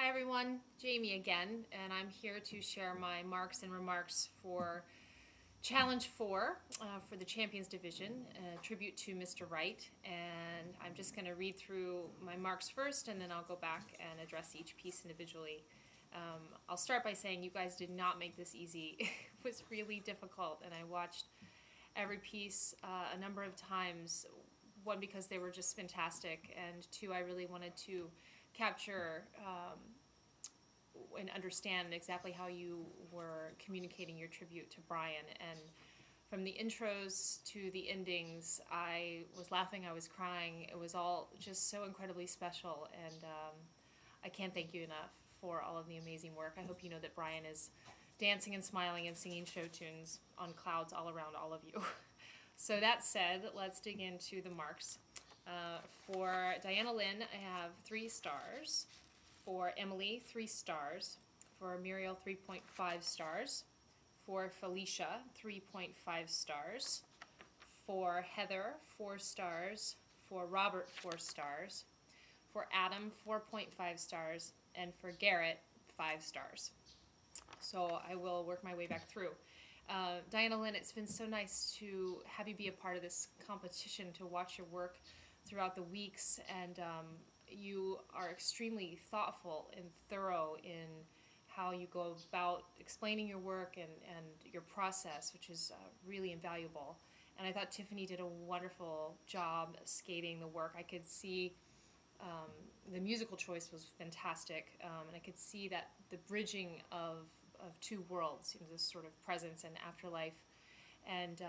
Hi everyone, Jamie again, and I'm here to share my marks and remarks for Challenge 4 for the Champions Division, a tribute to Mr. Wright. And I'm just going to read through my marks first, and then I'll go back and address each piece individually. I'll start by saying you guys did not make this easy. It was really difficult, and I watched every piece a number of times. One, because they were just fantastic, and two, I really wanted to capture and understand exactly how you were communicating your tribute to Brian. And from the intros to the endings, I was laughing, I was crying. It was all just so incredibly special, and I can't thank you enough for all of the amazing work. I hope you know that Brian is dancing and smiling and singing show tunes on clouds all around all of you. So that said, let's dig into the marks. For Diana Lynn, I have 3 stars. For Emily, 3 stars. For Muriel, 3.5 stars. For Felicia, 3.5 stars. For Heather, 4 stars. For Robert, 4 stars. For Adam, 4.5 stars. And for Garrett, 5 stars. So I will work my way back through. Diana Lynn, it's been so nice to have you be a part of this competition, to watch your work throughout the weeks, and you are extremely thoughtful and thorough in how you go about explaining your work and your process, which is really invaluable. And I thought Tiffany did a wonderful job skating the work. I could see the musical choice was fantastic, and I could see that the bridging of 2 worlds, you know, this sort of presence and afterlife, and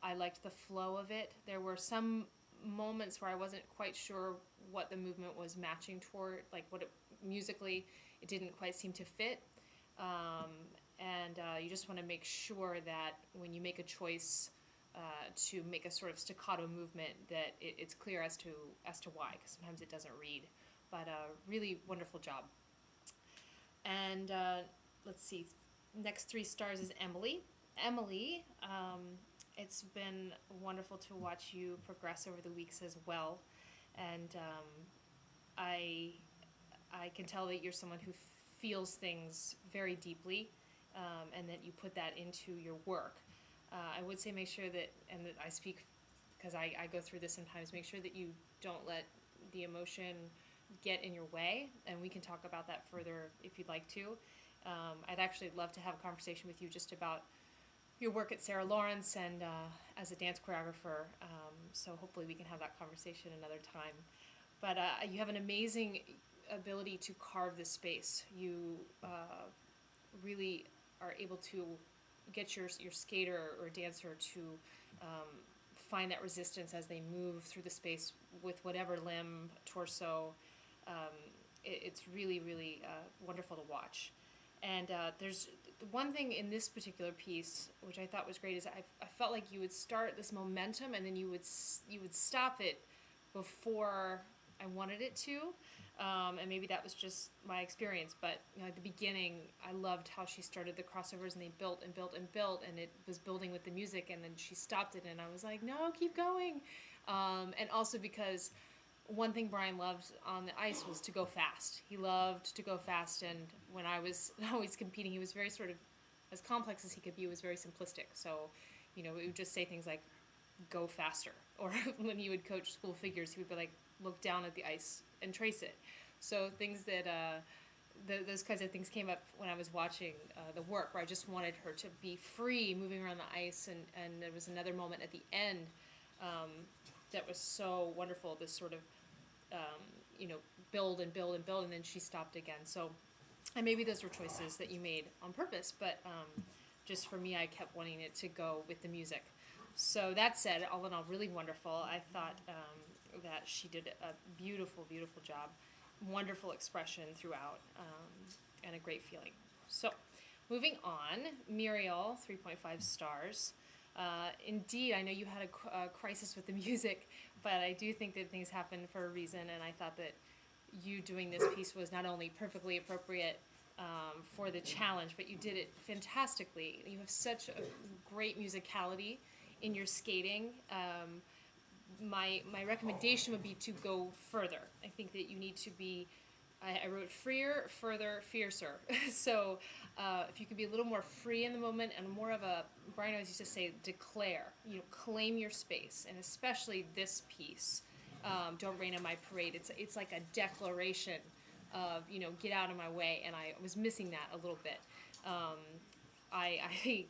I liked the flow of it. There were some moments where I wasn't quite sure what the movement was matching toward, like what it, musically it didn't quite seem to fit, and you just want to make sure that when you make a choice to make a sort of staccato movement, that it's clear as to why, because sometimes it doesn't read. But really wonderful job. And let's see, next 3 stars is Emily. Emily, it's been wonderful to watch you progress over the weeks as well, and I can tell that you're someone who feels things very deeply, and that you put that into your work. I would say make sure that, and that I speak because I go through this sometimes, make sure that you don't let the emotion get in your way, and we can talk about that further if you'd like to. I'd actually love to have a conversation with you just about your work at Sarah Lawrence and as a dance choreographer, so hopefully we can have that conversation another time. But you have an amazing ability to carve the space. You really are able to get your skater or dancer to find that resistance as they move through the space with whatever limb, torso. It's really, really wonderful to watch. And there's one thing in this particular piece which I thought was great, is I felt like you would start this momentum and then you would stop it before I wanted it to, and maybe that was just my experience. But you know, at the beginning, I loved how she started the crossovers, and they built and built and built, and it was building with the music, and then she stopped it, and I was like, no, keep going. And also because one thing Brian loved on the ice was to go fast. He loved to go fast, and when I was always competing, he was very sort of, as complex as he could be, was very simplistic. So, you know, we would just say things like, go faster. Or when he would coach school figures, he would be like, look down at the ice and trace it. So things that, those kinds of things came up when I was watching the work, where I just wanted her to be free, moving around the ice, and there was another moment at the end that was so wonderful, this sort of, you know, build and build and build, and then she stopped again. So, and maybe those were choices that you made on purpose, but just for me, I kept wanting it to go with the music. So that said, all in all, really wonderful. I thought that she did a beautiful, beautiful job. Wonderful expression throughout, and a great feeling. So, moving on, Muriel, 3.5 stars. Indeed, I know you had a crisis with the music, but I do think that things happen for a reason, and I thought that you doing this piece was not only perfectly appropriate for the challenge, but you did it fantastically. You have such a great musicality in your skating. My recommendation would be to go further. I think that you need to be I wrote freer, further, fiercer. So if you could be a little more free in the moment and more of a, Brian always used to say, declare, claim your space, and especially this piece, Don't Rain on My Parade. It's like a declaration of, get out of my way, and I was missing that a little bit. I, I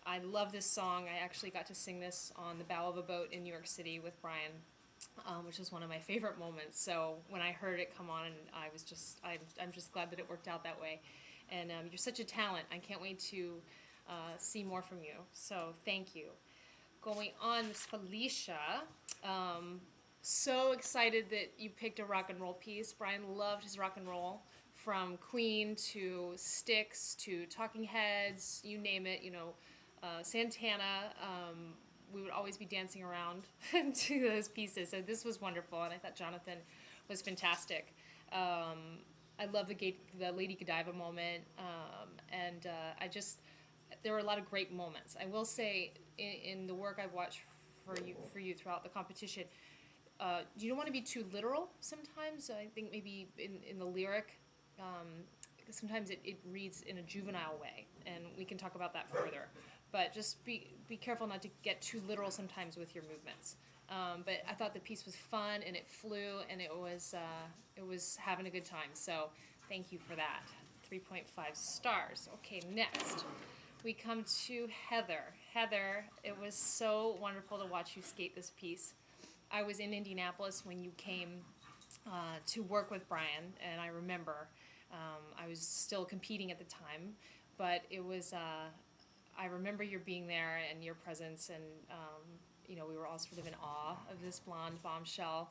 I love this song. I actually got to sing this on the bow of a boat in New York City with Brian, which is one of my favorite moments. So when I heard it come on, I'm just glad that it worked out that way. And you're such a talent. I can't wait to see more from you. So thank you. Going on, Miss Felicia. So excited that you picked a rock and roll piece. Brian loved his rock and roll, from Queen to Styx to Talking Heads, you name it, Santana. We would always be dancing around to those pieces. So this was wonderful, and I thought Jonathan was fantastic. I love the Lady Godiva moment, and there were a lot of great moments. I will say, in the work I've watched for you throughout the competition, you don't want to be too literal sometimes. I think maybe in the lyric, sometimes it reads in a juvenile way, and we can talk about that further. But just be careful not to get too literal sometimes with your movements. But I thought the piece was fun, and it flew, and it was having a good time. So thank you for that. 3.5 stars. Okay, next we come to Heather. Heather, it was so wonderful to watch you skate this piece. I was in Indianapolis when you came to work with Brian, and I remember I was still competing at the time, but it was. I remember your being there and your presence, and we were all sort of in awe of this blonde bombshell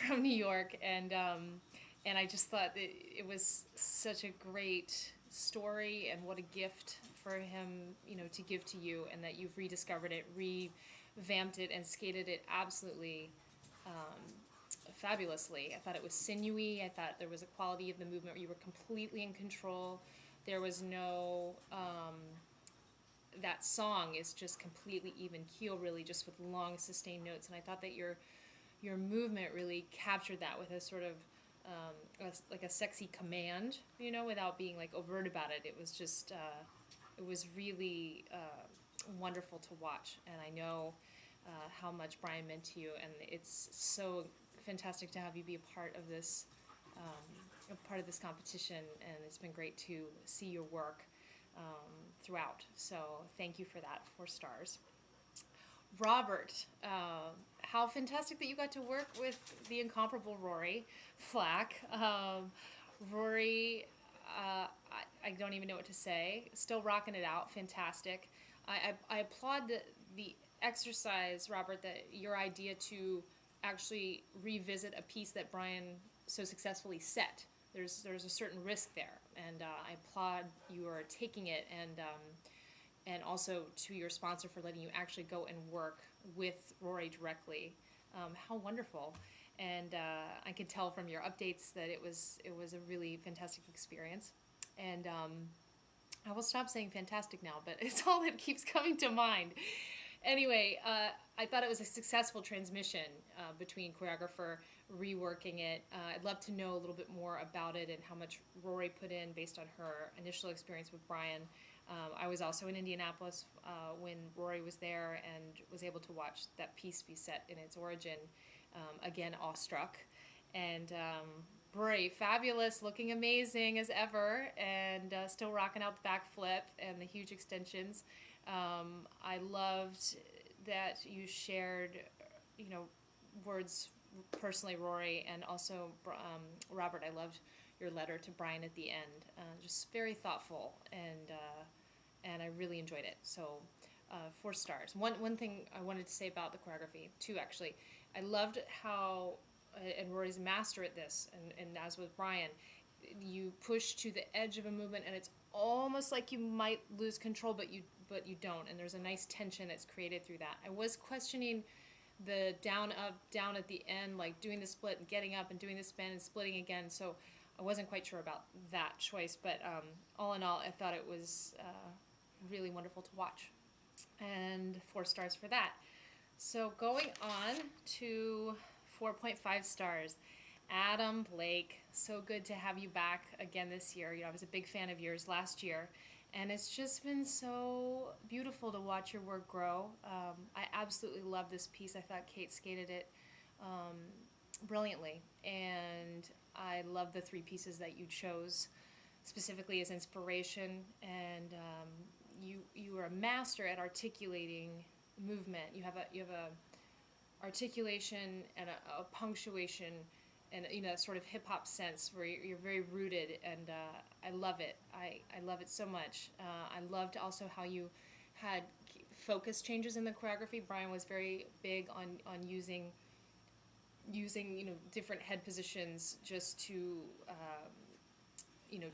from New York, and I just thought that it was such a great story, and what a gift for him, to give to you, and that you've rediscovered it, revamped it, and skated it absolutely fabulously. I thought it was sinewy. I thought there was a quality of the movement where you were completely in control. There was no that song is just completely even keel, really, just with long sustained notes, and I thought that your movement really captured that with a sort of like a sexy command, without being like overt about it. It was just it was really wonderful to watch, and I know how much Brian meant to you, and it's so fantastic to have you be a part of this competition, and it's been great to see your work throughout. So thank you for that. 4 stars. Robert, how fantastic that you got to work with the incomparable Rory Flack. Rory, I don't even know what to say. Still rocking it out. Fantastic. I applaud the exercise, Robert, that your idea to actually revisit a piece that Brian so successfully set. There's a certain risk there, and I applaud you are taking it, and also to your sponsor for letting you actually go and work with Rory directly. How wonderful! And I could tell from your updates that it was a really fantastic experience. And I will stop saying fantastic now, but it's all that keeps coming to mind. Anyway, I thought it was a successful transmission between choreographer reworking it. I'd love to know a little bit more about it and how much Rory put in based on her initial experience with Brian. I was also in Indianapolis when Rory was there and was able to watch that piece be set in its origin. Again, awestruck. And Rory, fabulous, looking amazing as ever, and still rocking out the backflip and the huge extensions. I loved that you shared, words personally, Rory, and also Robert. I loved your letter to Brian at the end. Just very thoughtful, and I really enjoyed it. So 4 stars. One thing I wanted to say about the choreography, 2 actually. I loved how, and Rory's a master at this, and as with Brian, you push to the edge of a movement, and it's almost like you might lose control, but you don't, and there's a nice tension that's created through that. I was questioning the down, up, down at the end, like doing the split and getting up and doing the spin and splitting again, so I wasn't quite sure about that choice, but all in all, I thought it was really wonderful to watch, and 4 stars for that. So going on to 4.5 stars. Adam Blake, so good to have you back again this year. You know, I was a big fan of yours last year, and it's just been so beautiful to watch your work grow. I absolutely love this piece. I thought Kate skated it brilliantly, and I love the three pieces that you chose specifically as inspiration. And you are a master at articulating movement. You have a articulation and a punctuation and sort of hip hop sense where you're very rooted, and I love it. I love it so much. I loved also how you had focus changes in the choreography. Brian was very big on using different head positions just to you know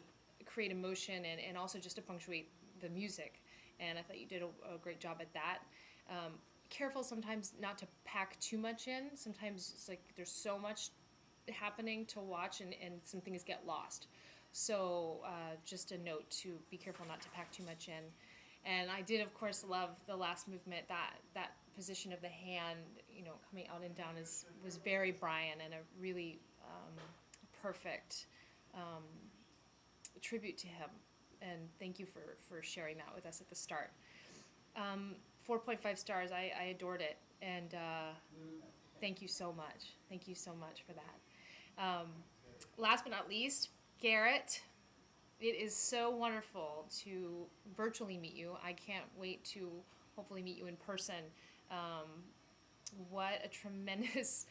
create emotion and also just to punctuate the music. And I thought you did a great job at that. Careful sometimes not to pack too much in. Sometimes it's like there's so much happening to watch, and some things get lost. So just a note to be careful not to pack too much in. And I did, of course, love the last movement. That position of the hand, coming out and down was very Brian, and a really perfect tribute to him. And thank you for sharing that with us at the start. 4.5 stars. I adored it, and thank you so much. Thank you so much for that. Last but not least, Garrett. It is so wonderful to virtually meet you. I can't wait to hopefully meet you in person. What a tremendous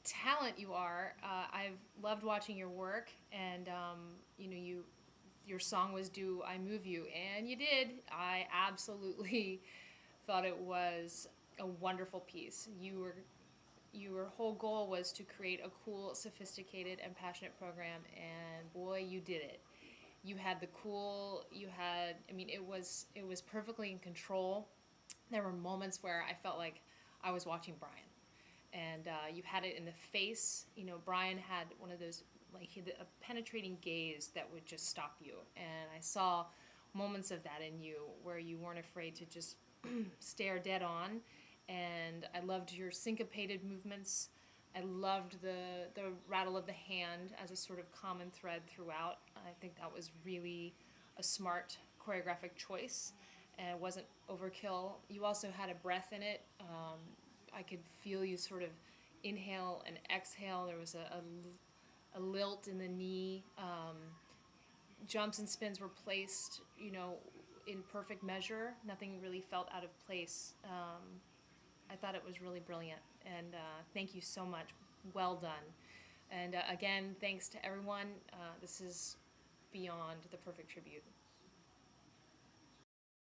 talent you are. I've loved watching your work, and your song was "Do I Move You?" and you did. I absolutely thought it was a wonderful piece. Your whole goal was to create a cool, sophisticated, and passionate program, and boy, you did it. You had it was perfectly in control. There were moments where I felt like I was watching Brian, and you had it in the face. Brian had one of those, like, he had a penetrating gaze that would just stop you, and I saw moments of that in you where you weren't afraid to just stare dead on. And I loved your syncopated movements. I loved the rattle of the hand as a sort of common thread throughout. I think that was really a smart choreographic choice, and it wasn't overkill. You also had a breath in it. I could feel you sort of inhale and exhale. There was a lilt in the knee. Jumps and spins were placed, in perfect measure. Nothing really felt out of place. I thought it was really brilliant, and thank you so much. Well done. And again, thanks to everyone. This is beyond the perfect tribute.